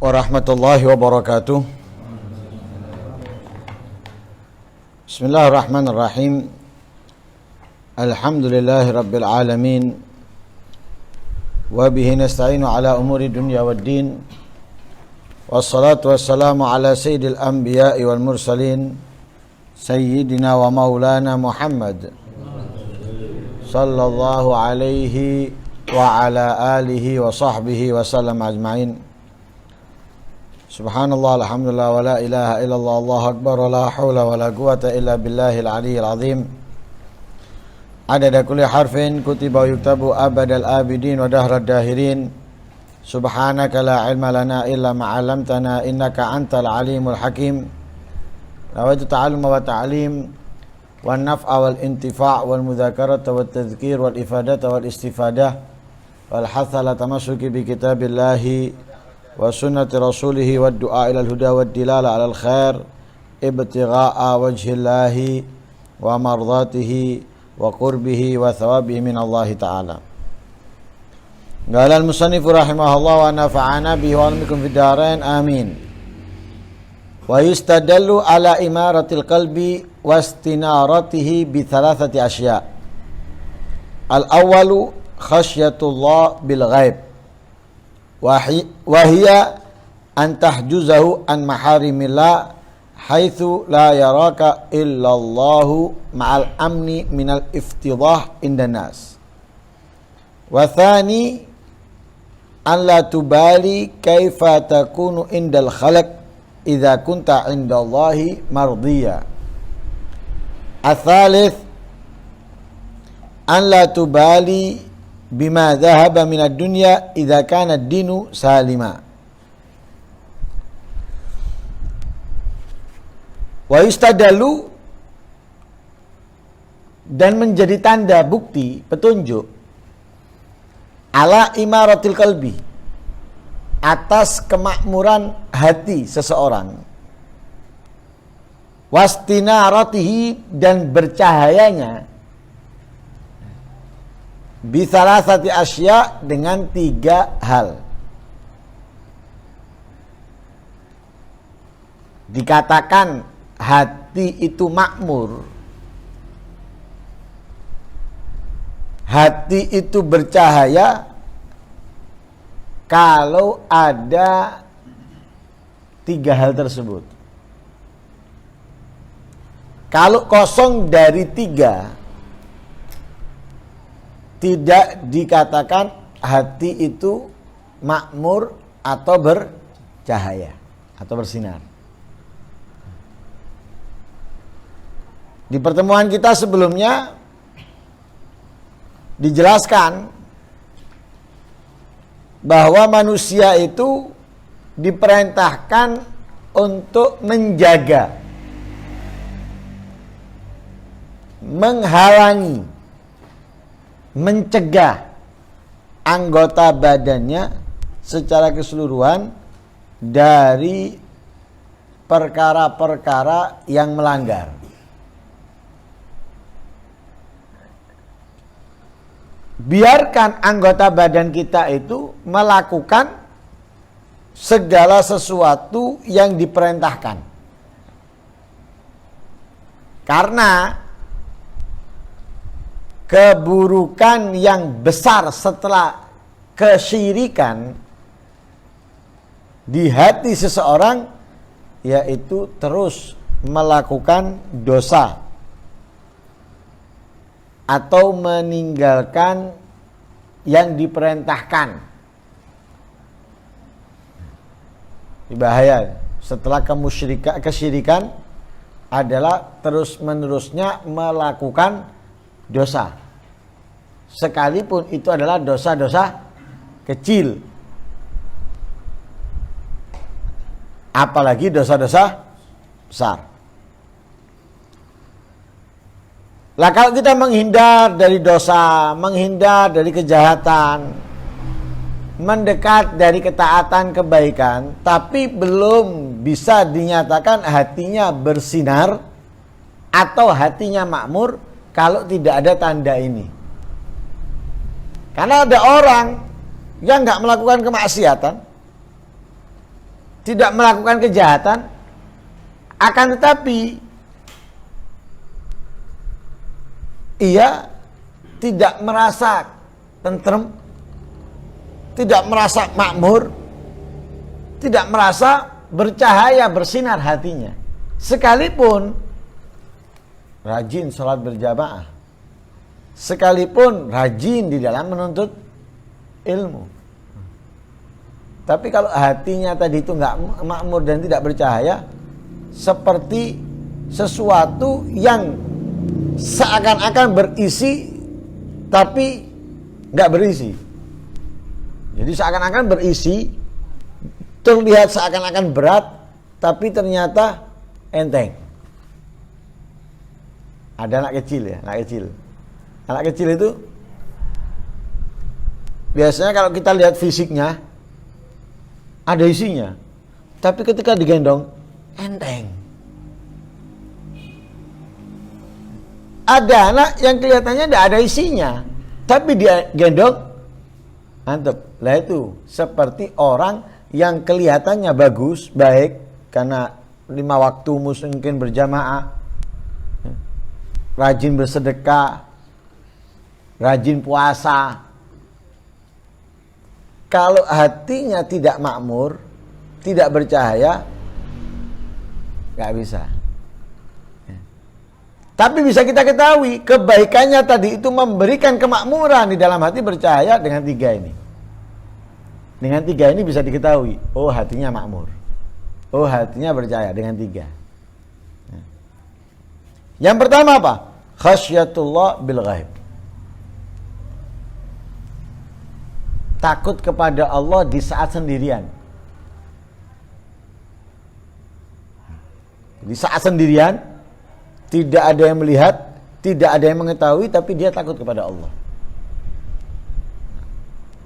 warahmatullahi wabarakatuh. Bismillahirrahmanirrahim. Alhamdulillahi rabbil alamin. Wa bihi nasta'inu ala umuri dunya waddin. Wassalatu wassalamu ala sayyidil anbiya'i wal mursalin, sayyidina wa maulana Muhammad sallallahu alaihi wa ala alihi wa sahbihi wa sallam ajma'in. Subhanallah, alhamdulillah, wa la ilaha illallah, Allahu akbar, wa la hawla wa la quwata illa billahil aliyyil azim. Adada kulli harfin kutiba wa yuktabu abadal abidin wa dahrad dahirin. Subhanaka la ilma lana illa ma 'allamtana innaka antal alimul hakim. Nawaitu ta'alluma wa ta'lim wan naf'a wal intifa' wal mudzakarata wat tadhkir wal ifadata wal istifadah wal hatha la tamassuki bi kitabillahi wa sunnati rasulihi wa du'a ilal huda wa dilala alal khair ibtigha'a wajhillahi wa mardatihi wa qurbihi wa thawabihi min Allah ta'ala. Qala al-musannifu rahimahullah wa nafa'ana bihi wa amikum fid darain amin. Wa yustadallu ala imaratil qalbi wa istinaratihi bi thalathati asya'. Al-awwalu khasyatullah bil ghaib wahia an tahjuzahu an maharimillah haitsu la yaraka illallahu ma'al amni minal iftidah indan nas. Wa thani an la tubali kaifa takunu indal khalq idza kunta indallahi mardiya. Atsalits an la tubali bima dhahaba minad dunya idza kana ad-dinu salima. Wa yustadalu, dan menjadi tanda bukti petunjuk, ala imaratil qalbi, atas kemakmuran hati seseorang, wastinaratihi, dan bercahayanya, bisalasati asya, dengan 3 hal. Dikatakan hati itu makmur, hati itu bercahaya kalau ada 3 hal tersebut. Kalau kosong dari 3, tidak dikatakan hati itu makmur atau bercahaya atau bersinar. Di pertemuan kita sebelumnya dijelaskan bahwa manusia itu diperintahkan untuk menjaga, menghalangi, mencegah anggota badannya secara keseluruhan dari perkara-perkara yang melanggar. Biarkan anggota badan kita itu melakukan segala sesuatu yang diperintahkan. Karena keburukan yang besar setelah kesyirikan di hati seseorang yaitu terus melakukan dosa atau meninggalkan yang diperintahkan. Bahaya setelah kesyirikan adalah terus-menerusnya melakukan dosa, sekalipun itu adalah dosa-dosa kecil, apalagi dosa-dosa besar. Lah kalau kita menghindar dari dosa, menghindar dari kejahatan, mendekat dari ketaatan kebaikan, tapi belum bisa dinyatakan hatinya bersinar atau hatinya makmur kalau tidak ada tanda ini. Karena ada orang yang nggak melakukan kemaksiatan, tidak melakukan kejahatan, akan tetapi ia tidak merasa tentrem, tidak merasa makmur, tidak merasa bercahaya, bersinar hatinya. Sekalipun rajin sholat berjamaah, sekalipun rajin di dalam menuntut ilmu, tapi kalau hatinya tadi itu nggak makmur dan tidak bercahaya, seperti sesuatu yang seakan-akan berisi tapi nggak berisi. Jadi seakan-akan berisi, terlihat seakan-akan berat, tapi ternyata enteng. Ada anak kecil ya, anak kecil. Anak kecil itu biasanya kalau kita lihat fisiknya ada isinya, tapi ketika digendong enteng. Ada anak yang kelihatannya tidak ada isinya, tapi dia gendong mantep. Lah itu seperti orang yang kelihatannya bagus, baik karena 5 waktu mungkin berjamaah, rajin bersedekah, rajin puasa. Kalau hatinya tidak makmur, tidak bercahaya, nggak bisa. Tapi bisa kita ketahui kebaikannya tadi itu memberikan kemakmuran di dalam hati, bercahaya dengan 3 ini. Dengan 3 ini bisa diketahui, oh hatinya makmur, oh hatinya bercahaya dengan 3. Yang pertama apa? Khasyatullah bil ghaib. Takut kepada Allah di saat sendirian. Di saat sendirian, tidak ada yang melihat, tidak ada yang mengetahui, tapi dia takut kepada Allah.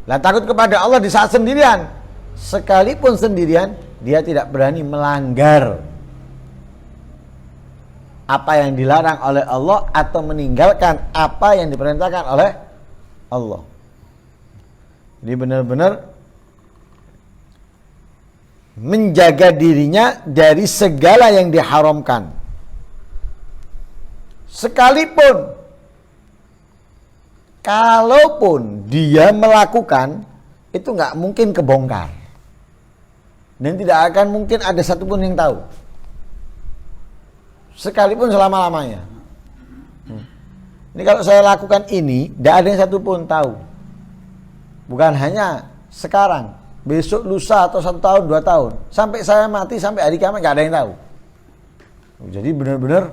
Lah takut kepada Allah di saat sendirian, sekalipun sendirian, dia tidak berani melanggar apa yang dilarang oleh Allah atau meninggalkan apa yang diperintahkan oleh Allah. Jadi benar-benar menjaga dirinya dari segala yang diharamkan. Sekalipun kalaupun dia melakukan, itu nggak mungkin kebongkar dan tidak akan mungkin ada satupun yang tahu, sekalipun selama-lamanya. Ini kalau saya lakukan ini, tidak ada yang satupun tahu. Bukan hanya sekarang, besok, lusa, atau 1 tahun, 2 tahun, sampai saya mati, sampai hari kiamat nggak ada yang tahu. Jadi benar-benar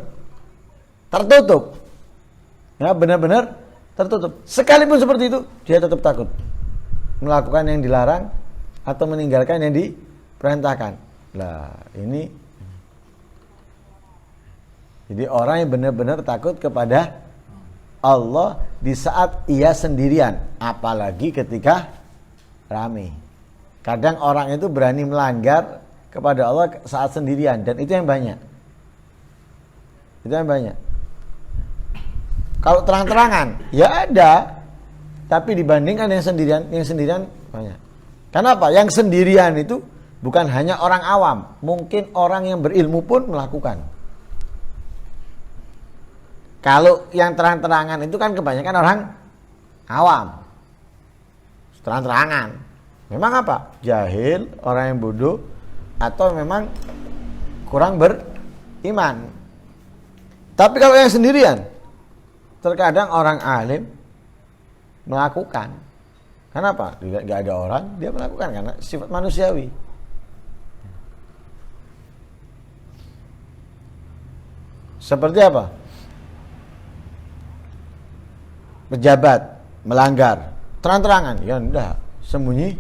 tertutup, ya, benar-benar tertutup. Sekalipun seperti itu, dia tetap takut melakukan yang dilarang atau meninggalkan yang diperintahkan. Lah ini, jadi orang yang benar-benar takut kepada Allah di saat ia sendirian, apalagi ketika rame. Kadang orang itu berani melanggar kepada Allah saat sendirian, dan itu yang banyak. Itu yang banyak. Kalau terang-terangan, ya ada, tapi dibandingkan yang sendirian banyak. Kenapa? Yang sendirian itu bukan hanya orang awam, mungkin orang yang berilmu pun melakukan. Kalau yang terang-terangan itu kan kebanyakan orang awam, terang-terangan. Memang apa? Jahil, orang yang bodoh, atau memang kurang beriman. Tapi kalau yang sendirian, terkadang orang alim melakukan. Kenapa? Tidak ada orang, dia melakukan karena sifat manusiawi. Seperti apa? Pejabat melanggar terang-terangan, ya enggak, sembunyi.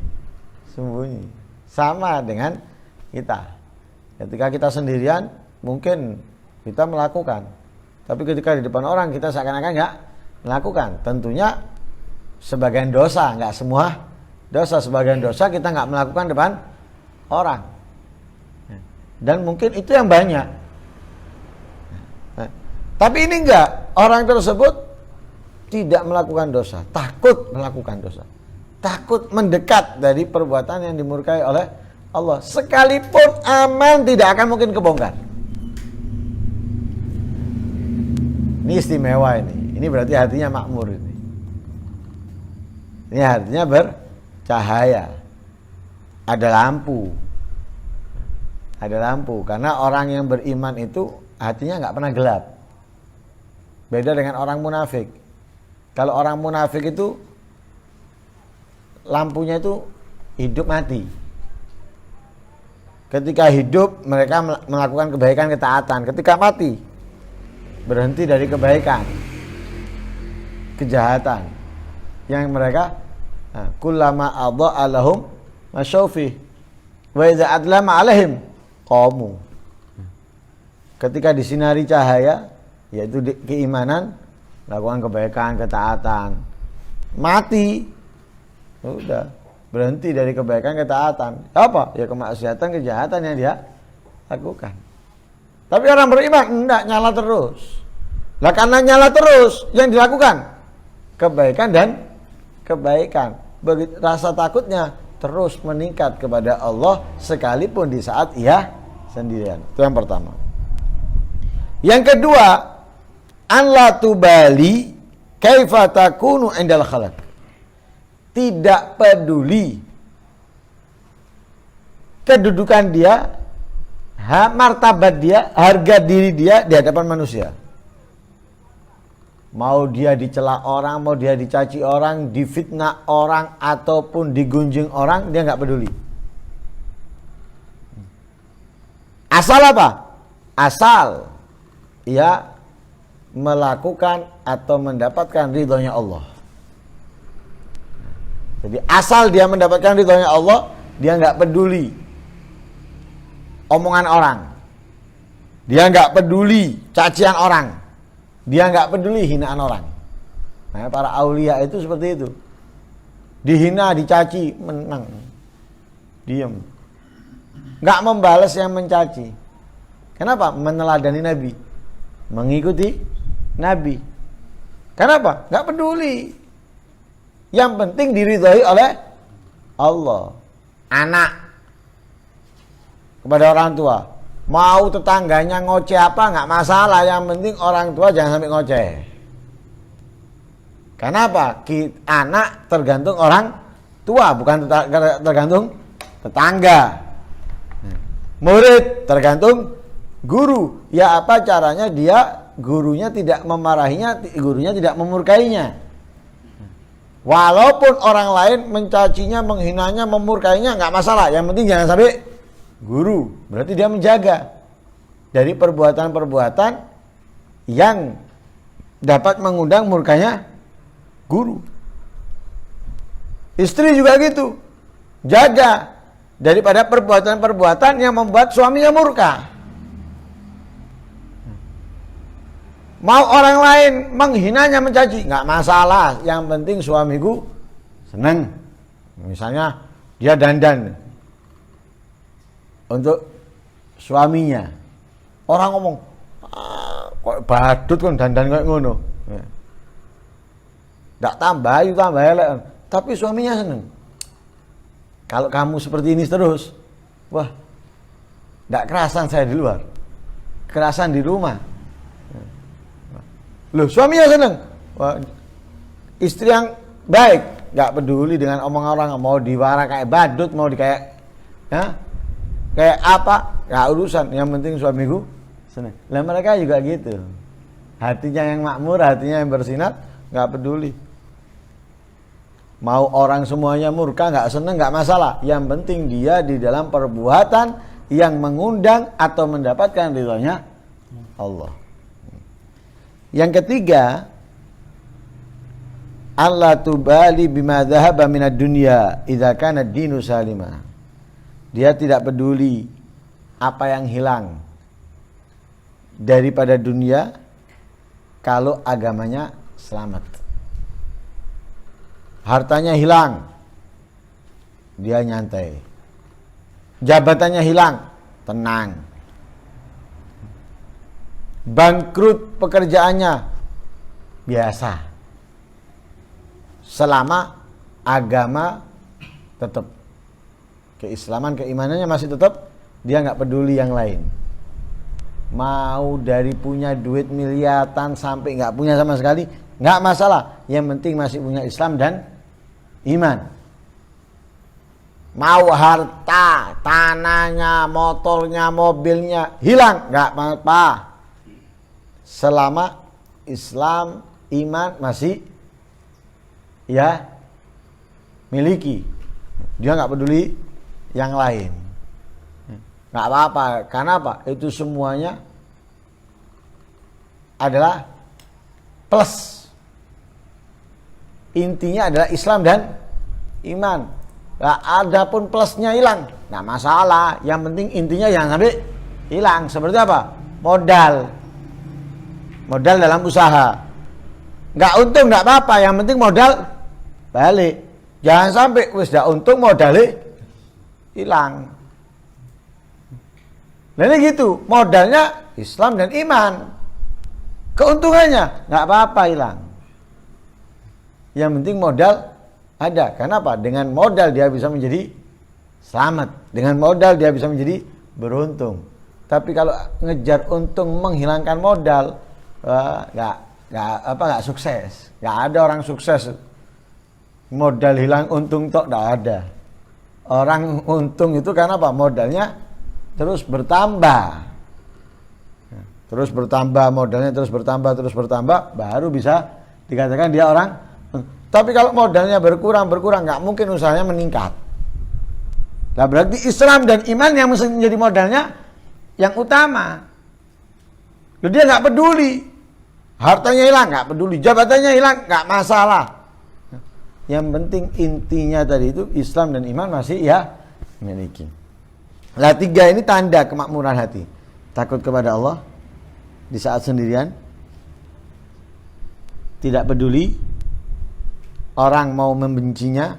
Sama dengan kita. Ketika kita sendirian, mungkin kita melakukan. Tapi ketika di depan orang, kita seakan-akan enggak melakukan. Tentunya sebagian dosa, enggak semua dosa. Sebagian dosa kita enggak melakukan depan orang. Dan mungkin itu yang banyak. Tapi ini enggak, orang tersebut tidak melakukan dosa, takut melakukan dosa, takut mendekat dari perbuatan yang dimurkai oleh Allah. Sekalipun aman tidak akan mungkin kebongkar. Ini istimewa ini. Ini berarti hatinya makmur ini. Ini hatinya bercahaya. Ada lampu. Ada lampu. Karena orang yang beriman itu hatinya nggak pernah gelap. Beda dengan orang munafik. Kalau orang munafik itu lampunya itu hidup mati. Ketika hidup mereka melakukan kebaikan ketaatan. Ketika mati berhenti dari kebaikan, kejahatan yang mereka kullama adha'a lahum masyaufi wa idza adlama alaihim qamu. Ketika disinari cahaya yaitu keimanan, lakukan kebaikan ketaatan, mati udah berhenti dari kebaikan ketaatan. Apa? Ya kemaksiatan kejahatan yang dia lakukan. Tapi orang beriman enggak, nyala terus. Lah karena nyala terus yang dilakukan kebaikan dan kebaikan. Begitu rasa takutnya terus meningkat kepada Allah sekalipun di saat ia sendirian. Itu yang pertama. Yang kedua, an la tubali kaifa takunu indal khalaq. Tidak peduli kedudukan dia, martabat dia, harga diri dia di hadapan manusia. Mau dia dicela orang, mau dia dicaci orang, difitnah orang, ataupun digunjing orang, dia nggak peduli. Asal apa? Asal ia melakukan atau mendapatkan ridhonya Allah. Jadi asal dia mendapatkan ridhonya Allah, dia nggak peduli omongan orang, dia nggak peduli cacian orang, dia nggak peduli hinaan orang. Nah, para aulia itu seperti itu. Dihina, dicaci, menang, diam, nggak membalas yang mencaci. Kenapa? Meneladani Nabi, mengikuti Nabi. Kenapa? Nggak peduli. Yang penting diridhoi oleh Allah. Anak kepada orang tua, mau tetangganya ngoceh apa nggak masalah, yang penting orang tua jangan sampai ngoceh. Kenapa? Anak tergantung orang tua, bukan tergantung tetangga. Murid tergantung guru. Ya apa caranya dia gurunya tidak memarahinya, gurunya tidak memurkainya. Walaupun orang lain mencacinya, menghinanya, memurkainya, nggak masalah. Yang penting jangan sampai guru. Berarti dia menjaga dari perbuatan-perbuatan yang dapat mengundang murkanya guru. Istri juga gitu, jaga daripada perbuatan-perbuatan yang membuat suaminya murka. Mau orang lain menghinanya, mencaci, nggak masalah. Yang penting suamiku senang. Misalnya dia dandan untuk suaminya. Orang ngomong, kok badut kan dandan kayak ngono. Nggak tambah elek. Tapi suaminya senang. Kalau kamu seperti ini terus, wah, nggak kerasan saya di luar, kerasan di rumah. Loh, suaminya seneng. Wah, istri yang baik, nggak peduli dengan omongan orang, mau diwara kayak badut, mau kayak apa, nggak urusan. Yang penting suamiku seneng. Lah mereka juga gitu. Hatinya yang makmur, hatinya yang bersinar, nggak peduli. Mau orang semuanya murka, nggak seneng, nggak masalah. Yang penting dia di dalam perbuatan yang mengundang atau mendapatkan ridhonya Allah. Yang ketiga, Allah tubali bima dhahaba minad dunya idza kana ad-dinu salima. Dia tidak peduli apa yang hilang daripada dunia kalau agamanya selamat. Hartanya hilang, dia nyantai. Jabatannya hilang, tenang. Bangkrut pekerjaannya, biasa. Selama agama tetap. Keislaman, keimanannya masih tetap, dia nggak peduli yang lain. Mau dari punya duit miliaran sampai nggak punya sama sekali, nggak masalah. Yang penting masih punya Islam dan iman. Mau harta, tanahnya, motornya, mobilnya hilang, nggak apa-apa. Selama Islam, iman masih ya miliki, dia nggak peduli yang lain, nggak apa-apa. Karena apa? Itu semuanya adalah plus. Intinya adalah Islam dan iman. Nah, adapun plusnya hilang, nggak masalah. Yang penting intinya jangan sampai hilang. Seperti apa? Modal dalam usaha. Nggak untung nggak apa-apa. Yang penting modal balik. Jangan sampai wis nggak untung modalnya hilang. Nah ini gitu, modalnya Islam dan iman. Keuntungannya nggak apa-apa hilang. Yang penting modal ada. Kenapa? Dengan modal dia bisa menjadi selamat. Dengan modal dia bisa menjadi beruntung. Tapi kalau ngejar untung menghilangkan modal, nggak sukses. Nggak ada orang sukses. Modal hilang untung tok nggak ada. Orang untung itu karena apa? Modalnya terus bertambah. Terus bertambah modalnya, terus bertambah, baru bisa dikatakan dia orang. Tapi kalau modalnya berkurang, nggak mungkin usahanya meningkat. Nah berarti Islam dan iman yang mesti menjadi modalnya yang utama. Loh, dia nggak peduli, hartanya hilang nggak peduli, jabatannya hilang nggak masalah. Yang penting intinya tadi itu Islam dan iman masih ya miliki. Nah 3 ini tanda kemakmuran hati. Takut kepada Allah di saat sendirian, tidak peduli orang mau membencinya,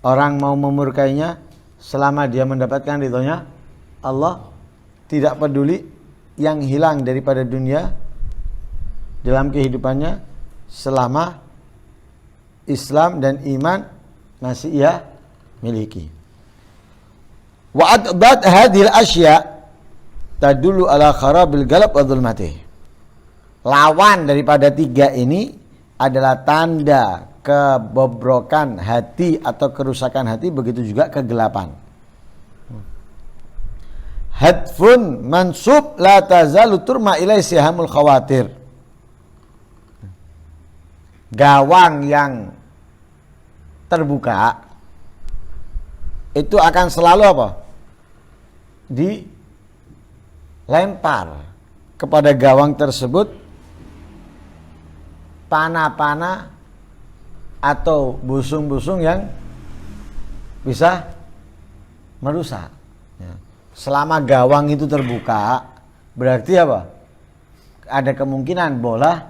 orang mau memurkainya, selama dia mendapatkan ridhonya Allah. Tidak peduli yang hilang daripada dunia dalam kehidupannya, selama Islam dan iman masih ia miliki. Wa adbat hadhil asya tadullu ala kharabil galab wa dhulmatih. Lawan daripada 3 ini adalah tanda kebobrokan hati atau kerusakan hati, begitu juga kegelapan. Hadfun mansub la tazalu turma ilai sihamul khawatir. Gawang yang terbuka itu akan selalu apa? Dilempar kepada gawang tersebut panah-panah atau busung-busung yang bisa merusak. Selama gawang itu terbuka, berarti apa? Ada kemungkinan bola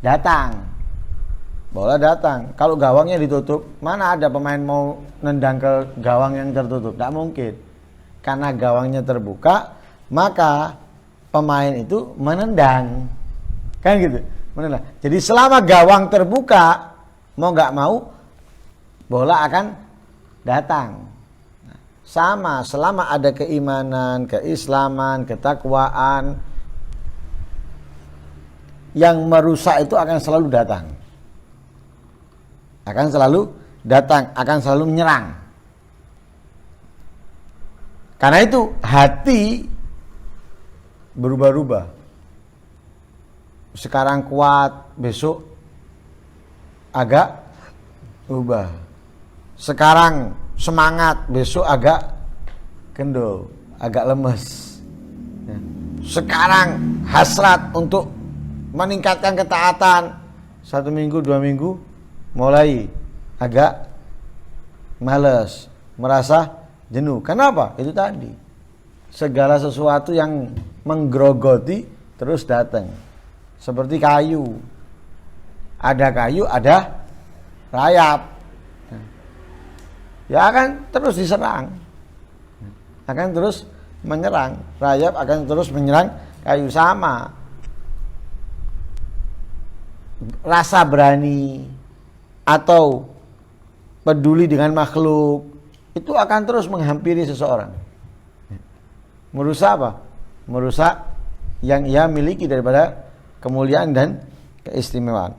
datang. Kalau gawangnya ditutup, mana ada pemain mau nendang ke gawang yang tertutup? Tidak mungkin. Karena gawangnya terbuka, maka pemain itu menendang. Kan gitu, menendang. Jadi selama gawang terbuka, mau nggak mau, bola akan datang. Sama, selama ada keimanan, keislaman, ketakwaan, yang merusak itu akan selalu datang. Akan selalu menyerang. Karena itu hati berubah-ubah. Sekarang kuat, besok agak berubah. Sekarang semangat, besok agak kendor, agak lemes. Sekarang hasrat untuk meningkatkan ketaatan, 1 minggu, 2 minggu mulai agak malas, merasa jenuh. Kenapa? Itu tadi, segala sesuatu yang menggerogoti terus datang. Seperti kayu, ada rayap, ya akan terus diserang, akan terus menyerang. Rayap akan terus menyerang kayu. Sama, rasa berani atau peduli dengan makhluk itu akan terus menghampiri seseorang. Merusak apa? Merusak yang ia miliki daripada kemuliaan dan keistimewaan.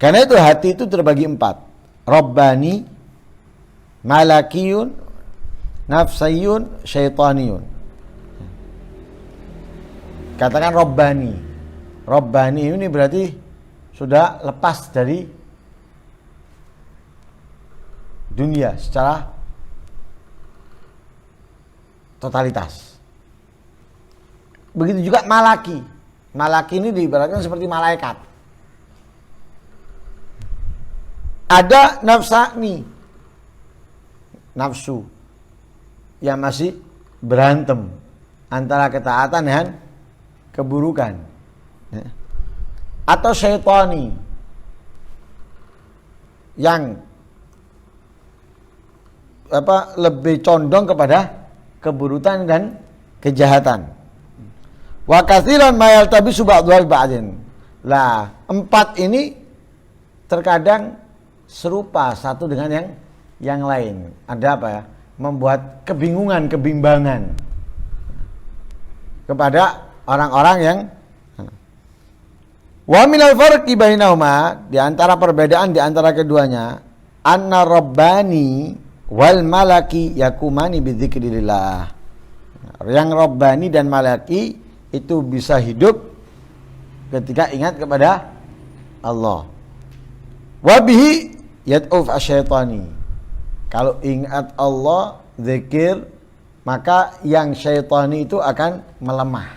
Karena itu hati itu terbagi 4. Rabbani, malakiyun, nafsiyun, syaitaniyun. Katakan Rabbani. Rabbani ini berarti sudah lepas dari dunia secara totalitas. Begitu juga malaki. Malaki ini diibaratkan seperti malaikat. Ada nafsani, nafsu yang masih berantem antara ketaatan dan keburukan. Atau syaitani yang lebih condong kepada keburukan dan kejahatan. Wa katsiran ma yaltabisu ba'dhuha ba'din. Lah, 4 ini terkadang serupa satu dengan yang lain. Ada apa ya? Membuat kebimbangan kepada orang-orang yang wa minal farqi bainahuma, di antara perbedaan di antara keduanya, anna rabbani wal malaki yakumani bidzikrillah. Yang rabbani dan malaki itu bisa hidup ketika ingat kepada Allah. Wa bihi yad'uf asyaitani. Kalau ingat Allah, zikir, maka yang syaitani itu akan melemah.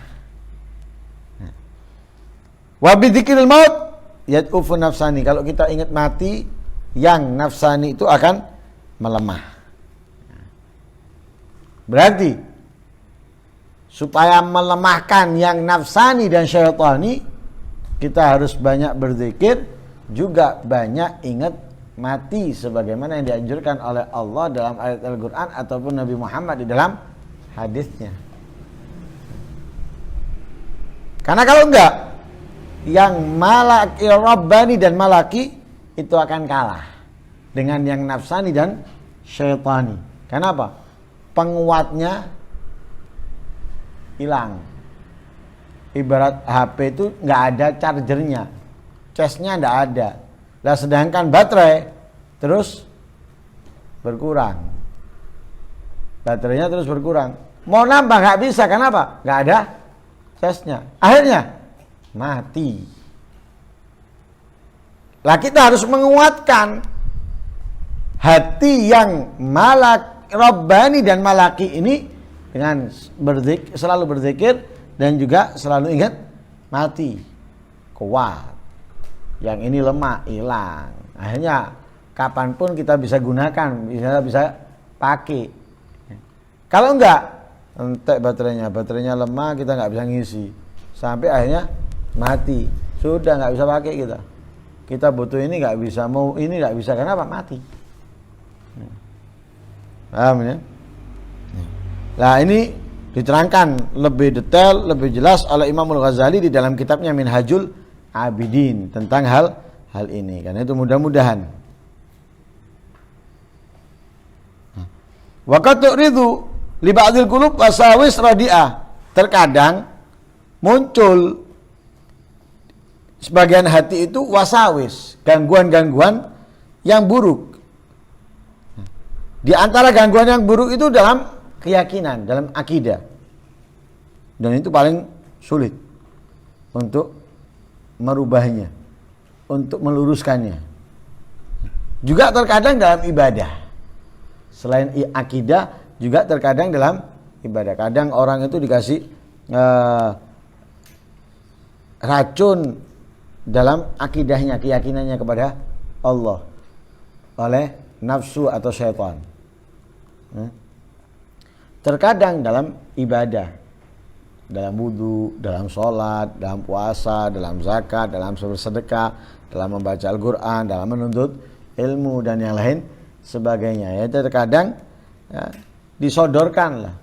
Wa bidzikril maut yad'ufu nafsani. Kalau kita ingat mati, yang nafsani itu akan melemah. Berarti supaya melemahkan yang nafsani dan syaitani, kita harus banyak berzikir, juga banyak ingat mati sebagaimana yang dianjurkan oleh Allah dalam ayat Al-Quran ataupun Nabi Muhammad di dalam hadisnya. Karena kalau enggak, yang malaki, rabbani dan malaki itu akan kalah dengan yang nafsani dan syaitani. Kenapa? Penguatnya hilang. Ibarat HP itu nggak ada chargernya, casnya nggak ada. Nah, sedangkan baterai terus berkurang. Baterainya terus berkurang. Mau nambah nggak bisa, kenapa? Nggak ada casnya. Akhirnya mati. Lah, kita harus menguatkan hati yang rabbani dan malaki ini dengan selalu berzikir dan juga selalu ingat mati. Kuat. Yang ini lemah, hilang. Akhirnya kapanpun kita bisa gunakan, bisa pakai. Kalau enggak, entek baterainya lemah, kita enggak bisa ngisi. Sampai akhirnya mati. Sudah enggak bisa pakai kita. Kita butuh ini enggak bisa, mau ini enggak bisa, kenapa? Mati. Paham ya? Nah, ini diterangkan lebih detail, lebih jelas oleh Imam Al-Ghazali di dalam kitabnya Minhajul Abidin tentang hal ini. Karena itu mudah-mudahan. Wa qad tu'ridu li ba'dil qulub wasawis radi'ah. Terkadang muncul sebagian hati itu wasawis, gangguan-gangguan yang buruk. Di antara gangguan yang buruk itu dalam keyakinan, dalam akidah. Dan itu paling sulit untuk merubahnya, untuk meluruskannya. Juga terkadang dalam ibadah. Selain akidah, juga terkadang dalam ibadah. Kadang orang itu dikasih racun dalam akidahnya, keyakinannya kepada Allah oleh nafsu atau syaitan. Terkadang dalam ibadah, dalam wudu, dalam sholat, dalam puasa, dalam zakat, dalam bersedekah, dalam membaca Al-Quran, dalam menuntut ilmu dan yang lain sebagainya. Ya, terkadang disodorkanlah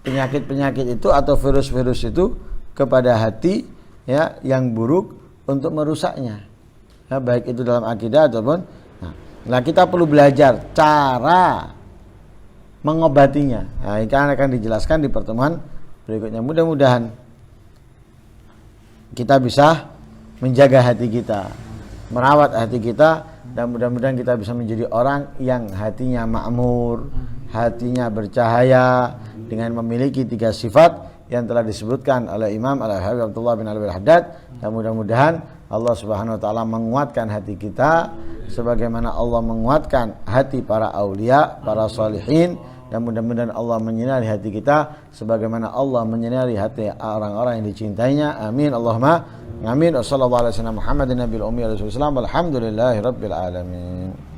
penyakit-penyakit itu atau virus-virus itu kepada hati ya yang buruk untuk merusaknya. Ya, baik itu dalam akidah ataupun Nah, kita perlu belajar cara mengobatinya. Nah, ini akan dijelaskan di pertemuan berikutnya. Mudah-mudahan kita bisa menjaga hati kita, merawat hati kita, dan mudah-mudahan kita bisa menjadi orang yang hatinya makmur, hatinya bercahaya dengan memiliki 3 sifat yang telah disebutkan oleh Imam Al-Habib Abdullah bin Alwi Al-Haddad. Dan mudah-mudahan Allah Subhanahu wa taala menguatkan hati kita sebagaimana Allah menguatkan hati para aulia, para salihin, dan mudah-mudahan Allah menyinari hati kita sebagaimana Allah menyinari hati orang-orang yang dicintainya. Amin Allahumma amin. Wassallallahu alaihi wasallam Muhammadin nabiyil ummi wa sallam. Alhamdulillahirabbil alamin.